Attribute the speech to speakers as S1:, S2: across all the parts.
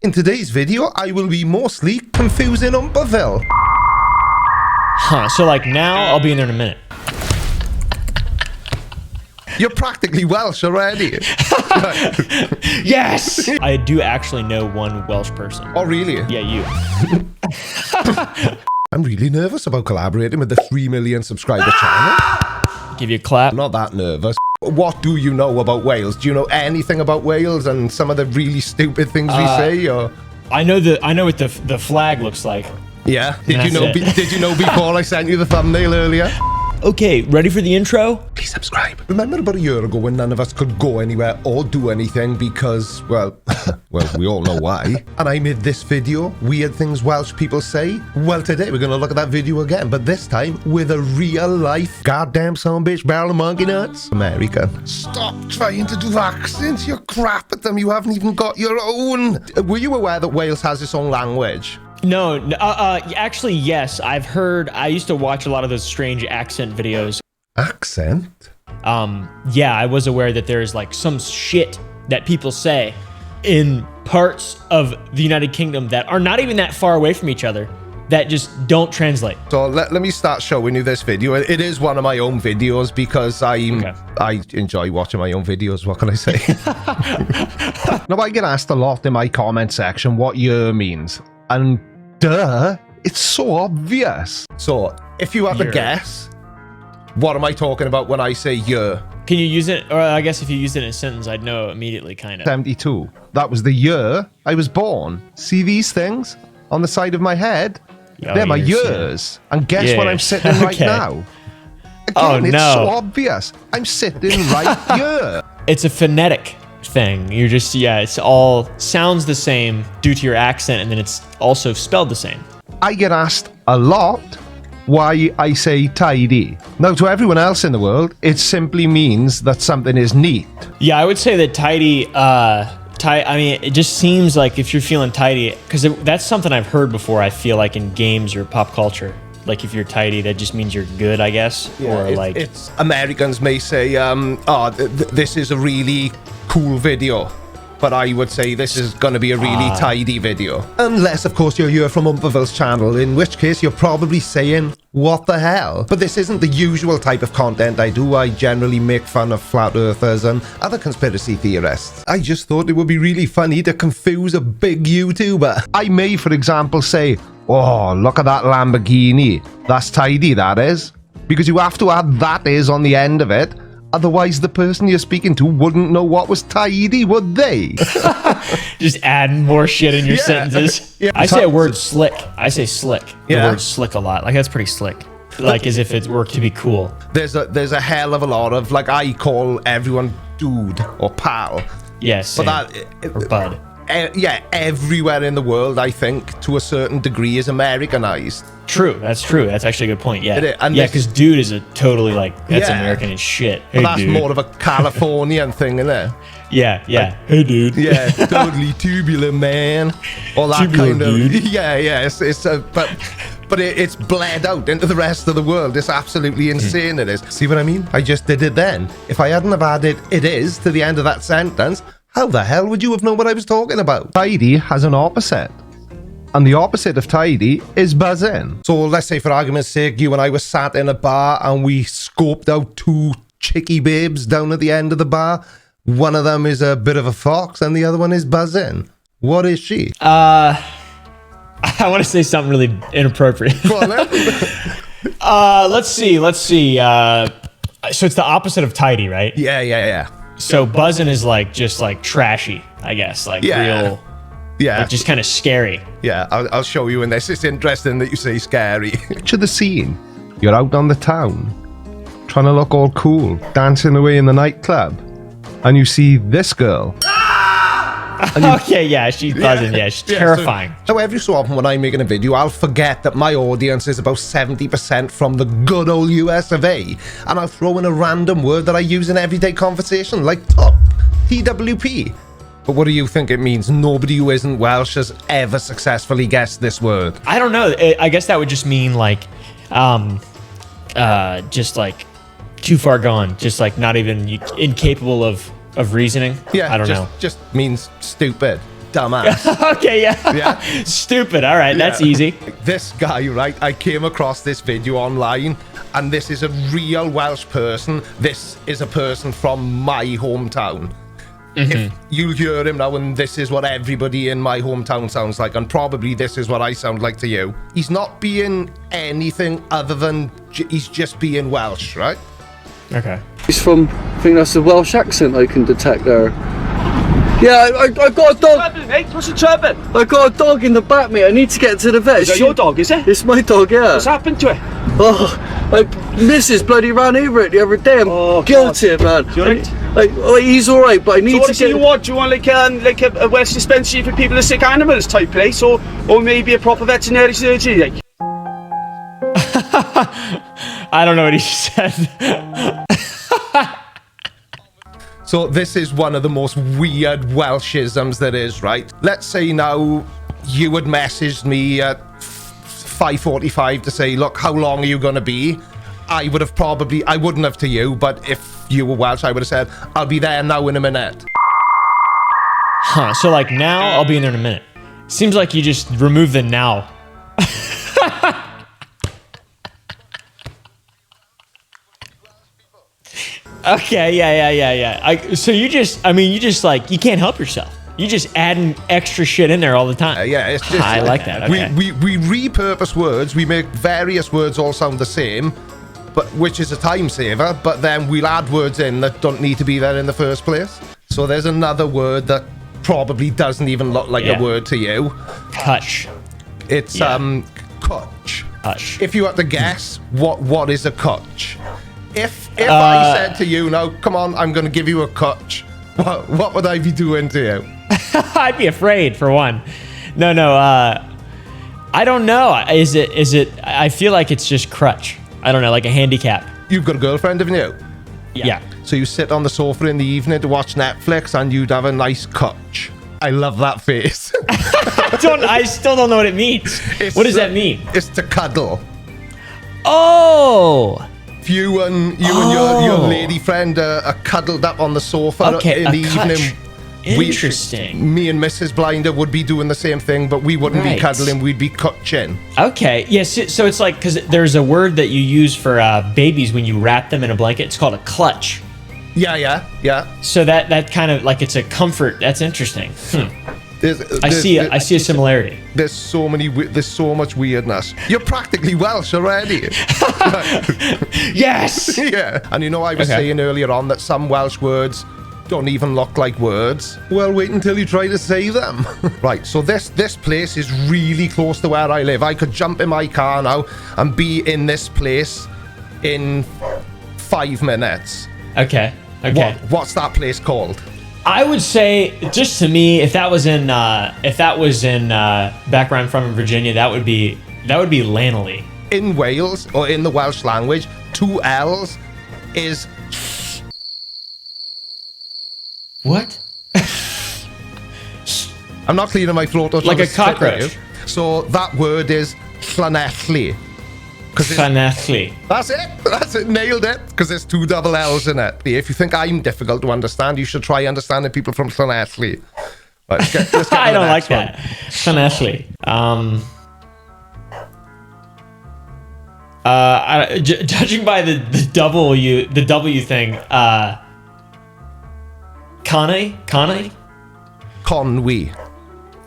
S1: In today's video, I will be mostly confusing Oompaville.
S2: Huh, so like now, I'll be in there in a minute.
S1: You're practically Welsh already.
S2: Yes! I do actually know one Welsh person.
S1: Oh, really?
S2: Yeah, you.
S1: I'm really nervous about collaborating with the 3 million subscriber channel.
S2: Give you a clap.
S1: I'm not that nervous. What do you know about Wales? Do you know anything about Wales and some of the really stupid things we say? Or
S2: I know what the flag looks like.
S1: yeah, did you know?
S2: That's
S1: Did you know before I sent you the thumbnail earlier?
S2: Okay, ready for the intro?
S1: Please subscribe. Remember about a year ago when none of us could go anywhere or do anything because, well, we all know why. And I made this video, Weird Things Welsh People Say. Well, today we're going to look at that video again, but this time with a real life goddamn son bitch barrel of monkey nuts American. Stop trying to do accents. You're crap at them. You haven't even got your own. Were you aware that Wales has its own language?
S2: No, actually, yes. I used to watch a lot of those strange accent videos.
S1: Accent?
S2: Yeah, I was aware that there's like some shit that people say in parts of the United Kingdom that are not even that far away from each other that just don't translate.
S1: So let me start showing you this video. It is one of my own videos because I enjoy watching my own videos. What can I say? Now, I get asked a lot in my comment section what year means. And duh, it's so obvious. So if you have to guess, what am I talking about when I say year?
S2: Can you use it? Or I guess if you used it in a sentence, I'd know immediately, kind of.
S1: 72. That was the year I was born. See these things on the side of my head?
S2: Oh,
S1: they're my years. And guess what I'm sitting right now? Again, it's so obvious. I'm sitting right here.
S2: It's a phonetic thing. You're just, it's all sounds the same due to your accent, and then it's also spelled the same.
S1: I get asked a lot why I say tidy. Now, to everyone else in the world, it simply means that something is neat.
S2: Yeah, I would say that tidy, I mean, it just seems like if you're feeling tidy, because that's something I've heard before, I feel like in games or pop culture. Like if you're tidy, that just means you're good, I guess.
S1: Yeah,
S2: or like
S1: it's Americans may say, this is a really cool video, but I would say this is going to be a really tidy video. Unless, of course, you're here from Oompaville's channel, in which case you're probably saying, what the hell? But this isn't the usual type of content I do. I generally make fun of flat earthers and other conspiracy theorists. I just thought it would be really funny to confuse a big YouTuber. I may, for example, say, oh, look at that Lamborghini. That's tidy, that is. Because you have to add that is on the end of it. Otherwise, the person you're speaking to wouldn't know what was tidy, would they?
S2: Just add more shit in your sentences. Yeah. I say a word slick. I say slick. The word slick a lot. Like, that's pretty slick. Like, as if it were to be cool.
S1: There's a hell of a lot of, like, I call everyone dude or pal.
S2: Yes.
S1: Yeah,
S2: or bud.
S1: Yeah, everywhere in the world, I think, to a certain degree, is Americanized.
S2: True, that's true. That's actually a good point. Yeah,
S1: and
S2: yeah, because dude is a totally like that's American as shit. Hey,
S1: that's
S2: dude.
S1: more of a Californian thing, isn't it?
S2: Yeah.
S1: Like,
S2: hey, dude.
S1: Yeah, totally tubular, man. Or that
S2: tubular,
S1: kind of.
S2: Dude.
S1: Yeah. But it's bled out into the rest of the world. It's absolutely insane. It is. See what I mean? I just did it then. If I hadn't have added "it is" to the end of that sentence, how the hell would you have known what I was talking about? Tidy has an opposite. And the opposite of tidy is bazin. So let's say, for argument's sake, you and I were sat in a bar and we scoped out two chicky babes down at the end of the bar. One of them is a bit of a fox and the other one is bazin. What is she?
S2: I want to say something really inappropriate.
S1: Go on, then.
S2: Let's see. So it's the opposite of tidy, right?
S1: Yeah.
S2: So buzzin' is like just like trashy, I guess, like real.
S1: Yeah.
S2: Like just kind of scary.
S1: Yeah, I'll show you in this. It's interesting that you say scary. Picture the scene. You're out on the town, trying to look all cool, dancing away in the nightclub, and you see this girl.
S2: Okay, yeah, she's buzzing. Yeah, she's terrifying.
S1: So every so often when I'm making a video, I'll forget that my audience is about 70% from the good old US of A, and I'll throw in a random word that I use in everyday conversation, like top, TWP. But what do you think it means? Nobody who isn't Welsh has ever successfully guessed this word.
S2: I don't know. I guess that would just mean like, just like too far gone. Just like not even incapable of reasoning.
S1: Yeah,
S2: I don't know.
S1: Just means stupid. dumbass.
S2: Okay, yeah.
S1: Yeah.
S2: Stupid. All right, that's
S1: Yeah.
S2: easy.
S1: This guy, right, I came across this video online, and this is a real Welsh person. This is a person from my hometown. If you'll hear him now, and this is what everybody in my hometown sounds like, and probably this is what I sound like to you. He's not being anything other than he's just being Welsh, right?
S2: Okay.
S3: He's from, I think that's the Welsh accent I can detect there. Yeah, I got a dog.
S4: Trouble, mate? What's the trouble?
S3: I got a dog in the back, mate. I need to get to the vet.
S4: Is that your dog, is it?
S3: It's my dog, yeah.
S4: What's happened to it?
S3: Oh, my missus bloody ran over it the other day. I'm
S4: Oh,
S3: guilty, man.
S4: You alright?
S3: He's alright, but I need
S4: So what
S3: to
S4: is it you want? Do you want like a Welsh dispensary for people with sick animals type place, or maybe a proper veterinary surgery? Like?
S2: I don't know what he said.
S1: So this is one of the most weird Welshisms there is, right? Let's say now you had messaged me at 5:45 to say, look, how long are you going to be? I wouldn't have to you, but if you were Welsh, I would have said, I'll be there now in a minute.
S2: Huh, so like now, I'll be in there in a minute. Seems like you just remove the now. Okay, yeah. So you just like, you can't help yourself. You just adding extra shit in there all the time.
S1: Yeah, it's just...
S2: I like that, okay.
S1: We repurpose words, we make various words all sound the same, but which is a time saver, but then we'll add words in that don't need to be there in the first place. So there's another word that probably doesn't even look like a word to you.
S2: Cwtch.
S1: It's Cwtch.
S2: Cwtch.
S1: If you had to guess, what is a Cwtch? If I said to you, now come on, I'm going to give you a Cwtch, what would I be doing to you?
S2: I'd be afraid, for one. No, I don't know. Is it? I feel like it's just crutch. I don't know, like a handicap.
S1: You've got a girlfriend, haven't you?
S2: Yeah.
S1: So you sit on the sofa in the evening to watch Netflix, and you'd have a nice Cwtch. I love that face.
S2: I still don't know what it means. What does that mean?
S1: It's to cuddle.
S2: Oh.
S1: If you and your lady friend are cuddled up on the sofa in the evening.
S2: Interesting.
S1: Me and Mrs. Blinder would be doing the same thing, but we wouldn't be cuddling, we'd be Cwtching.
S2: Okay, yes, so it's like, because there's a word that you use for babies when you wrap them in a blanket. It's called a clutch.
S1: Yeah.
S2: So that kind of, like, it's a comfort. That's interesting. I see a similarity.
S1: There's so much weirdness. You're practically Welsh already.
S2: Yes!
S1: Yeah. And I was saying earlier on that some Welsh words don't even look like words. Well, wait until you try to say them. Right, so this place is really close to where I live. I could jump in my car now and be in this place in 5 minutes.
S2: Okay.
S1: What's that place called?
S2: I would say, just to me, if that was in back where I'm from in Virginia, that would be Laneley.
S1: In Wales, or in the Welsh language, 2 L's is...
S2: What?
S1: I'm not cleaning my throat.
S2: Like a cockroach.
S1: So that word is Llanelli.
S2: Llanelli.
S1: That's it. Nailed it. Because there's 2 double L's in it. If you think I'm difficult to understand, you should try understanding people from Llanelli. Right, let's get
S2: I don't like that. Llanelli. Judging by the W thing, Connie?
S1: Conwy.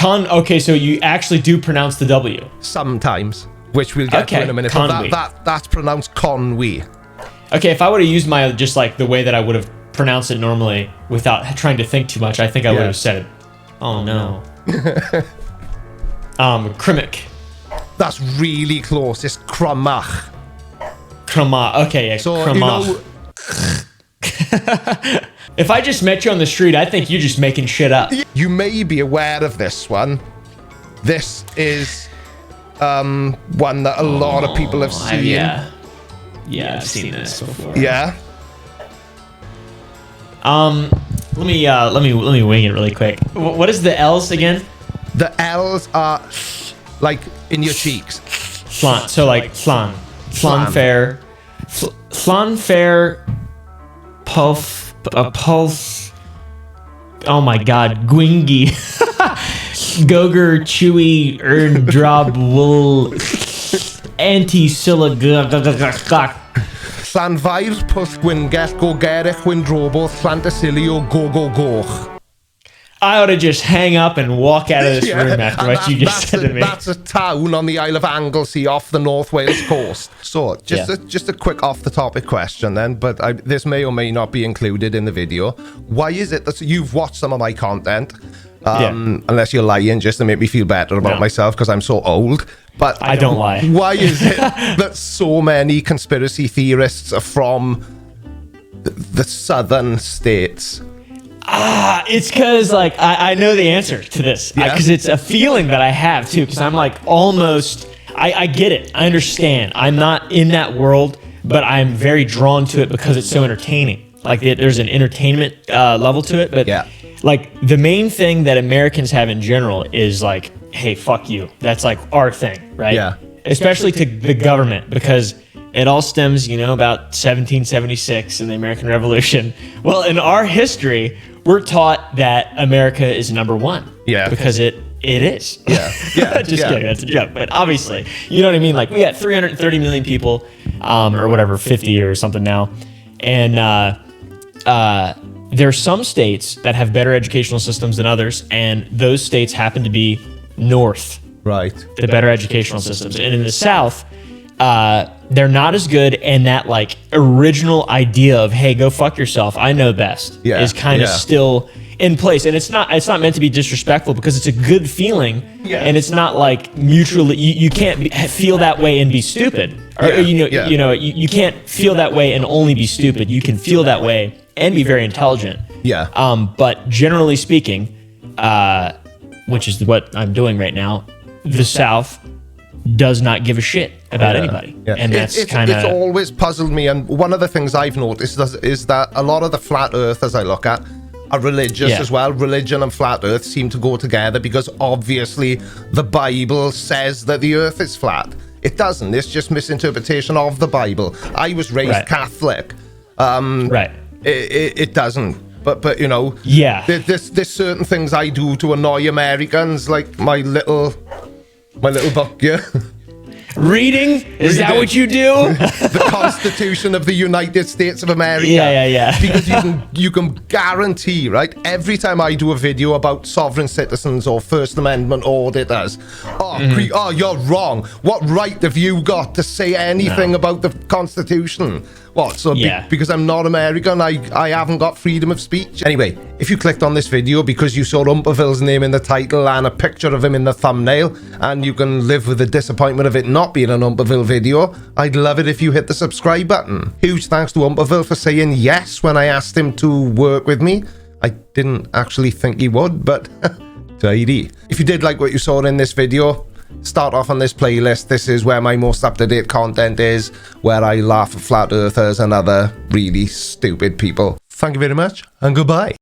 S2: Okay, so you actually do pronounce the W.
S1: Sometimes, which we'll get to in a minute.
S2: Conwy.
S1: That's pronounced Conwy.
S2: Okay, if I would have used my, just like the way that I would have pronounced it normally without trying to think too much, I think I would have said it. Oh no. Crimmick.
S1: That's really close. It's Crumach.
S2: Crumach. Okay, yeah.
S1: So,
S2: Crumach. If I just met you on the street, I think you're just making shit up.
S1: You may be aware of this one. This is one that a lot of people have seen.
S2: Yeah, I've seen this before.
S1: Yeah.
S2: Let me wing it really quick. What is the L's again?
S1: The L's are like in your cheeks.
S2: Flan. So like flan fair, puff, pulse. Oh my God, gwingy. Goger Chewy Erdrob Wool Anti-Silla
S1: Llanfair pwll Gwyngellt go gerich Windroboth Llantysilio go go goch.
S2: I ought to just hang up and walk out of this room after what you just said to me.
S1: That's a town on the Isle of Anglesey off the North Wales coast. So, just a quick off-the-topic question then, but this may or may not be included in the video. Why is it that you've watched some of my content, unless you're lying just to make me feel better about myself because I'm so old, but
S2: I don't lie.
S1: Why is it that so many conspiracy theorists are from the southern states?
S2: It's because, like, I know the answer to this. Because it's a feeling that I have, too. Because I'm, like, almost... I get it. I understand. I'm not in that world, but I'm very drawn to it because it's so entertaining. Like, there's an entertainment level to it. But, like, the main thing that Americans have in general is, like, hey, fuck you. That's, like, our thing, right? Yeah. Especially to the government, because... it all stems, about 1776 and the American Revolution. Well, in our history, we're taught that America is number one. Yeah. Because it is. Yeah. Just kidding. That's a joke. But obviously, you know what I mean? Like, we got 330 million people, or whatever, 50 or something now. And there are some states that have better educational systems than others. And those states happen to be north. Right. The better educational systems. And in the South... they're not as good, and that like original idea of hey, go fuck yourself, I know best, is kind of still in place. And it's not meant to be disrespectful because it's a good feeling, and it's not like mutually. You can't feel that way and be stupid, or you can't feel that way and only be stupid. You can feel that way and be very intelligent. But generally speaking, which is what I'm doing right now, the South does not give a shit about anybody. And that's kind of... It's always puzzled me, and one of the things I've noticed is that a lot of the flat earthers I look at are religious as well. Religion and flat earth seem to go together because obviously the Bible says that the earth is flat. It doesn't. It's just misinterpretation of the Bible. I was raised Catholic. It doesn't. But there's certain things I do to annoy Americans, like my little book, Reading? Is that what you do?
S1: The Constitution of the United States of America. Because you can guarantee, right? Every time I do a video about sovereign citizens or First Amendment auditors, you're wrong. What right have you got to say anything about the Constitution? What? So because I'm not American, I haven't got freedom of speech? Anyway, if you clicked on this video because you saw Oompaville's name in the title and a picture of him in the thumbnail, and you can live with the disappointment of it not being an Oompaville video, I'd love it if you hit the subscribe button. Huge thanks to Oompaville for saying yes when I asked him to work with me. I didn't actually think he would, but tidy. If you did like what you saw in this video, start off on this playlist. This is where my most up-to-date content is, where I laugh at flat earthers and other really stupid people. Thank you very much, and goodbye.